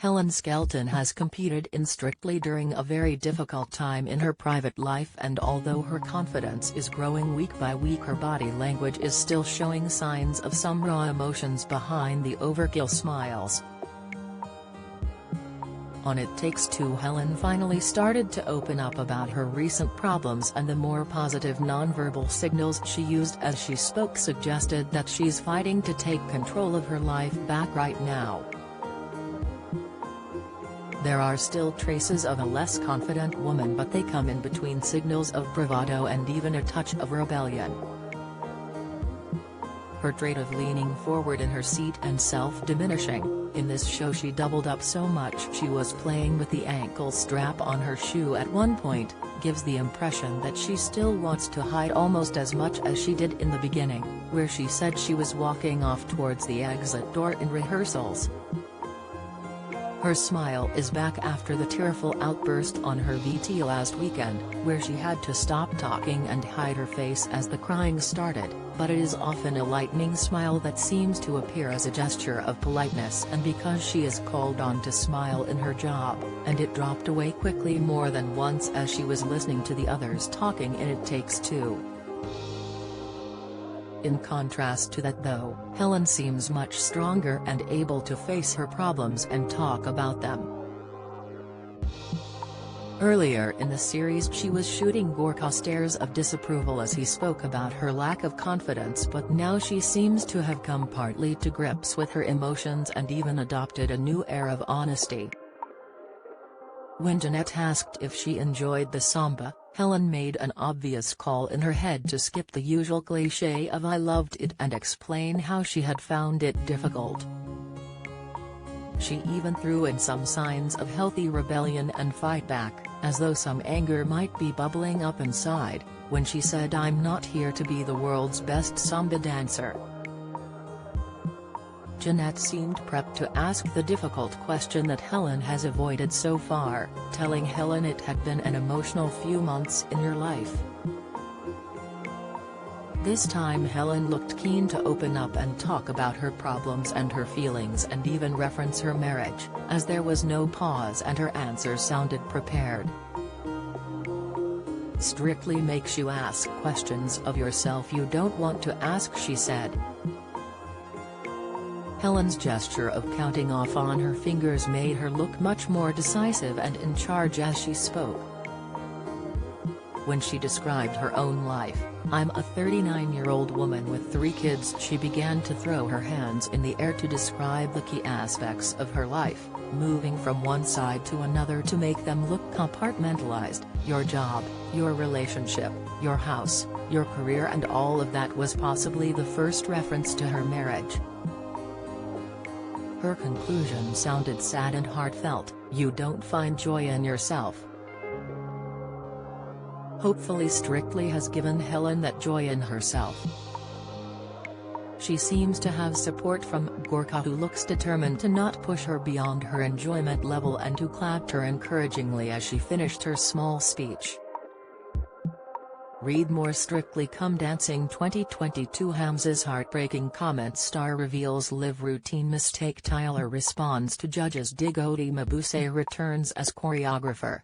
Helen Skelton has competed in Strictly during a very difficult time in her private life, and although her confidence is growing week by week, her body language is still showing signs of some raw emotions behind the overkill smiles. On It Takes Two, Helen finally started to open up about her recent problems, and the more positive nonverbal signals she used as she spoke suggested that she's fighting to take control of her life back right now. There are still traces of a less confident woman, but they come in between signals of bravado and even a touch of rebellion. Her trait of leaning forward in her seat and self-diminishing. In this show she doubled up so much she was playing with the ankle strap on her shoe at one point, gives the impression that she still wants to hide almost as much as she did in the beginning, where she said she was walking off towards the exit door in rehearsals. Her smile is back after the tearful outburst on her VT last weekend, where she had to stop talking and hide her face as the crying started, but it is often a lightning smile that seems to appear as a gesture of politeness and because she is called on to smile in her job, and it dropped away quickly more than once as she was listening to the others talking in It Takes Two. In contrast to that though, Helen seems much stronger and able to face her problems and talk about them. Earlier in the series she was shooting Gorka stares of disapproval as he spoke about her lack of confidence, but now she seems to have come partly to grips with her emotions and even adopted a new air of honesty. When Jeanette asked if she enjoyed the samba, Helen made an obvious call in her head to skip the usual cliché of "I loved it" and explain how she had found it difficult. She even threw in some signs of healthy rebellion and fight back, as though some anger might be bubbling up inside, when she said, "I'm not here to be the world's best samba dancer." Jeanette seemed prepped to ask the difficult question that Helen has avoided so far, telling Helen it had been an emotional few months in her life. This time Helen looked keen to open up and talk about her problems and her feelings and even reference her marriage, as there was no pause and her answer sounded prepared. "Strictly makes you ask questions of yourself you don't want to ask," she said. Helen's gesture of counting off on her fingers made her look much more decisive and in charge as she spoke. When she described her own life, "I'm a 39-year-old woman with 3 kids," she began to throw her hands in the air to describe the key aspects of her life, moving from one side to another to make them look compartmentalized: your job, your relationship, your house, your career, and all of that was possibly the first reference to her marriage. Her conclusion sounded sad and heartfelt: "You don't find joy in yourself." Hopefully Strictly has given Helen that joy in herself. She seems to have support from Gorka, who looks determined to not push her beyond her enjoyment level and who clapped her encouragingly as she finished her small speech. Read more Strictly Come Dancing 2022. Hamza's heartbreaking comment: star reveals live routine mistake. Tyler responds to judges dig. Odi Mabuse returns as choreographer.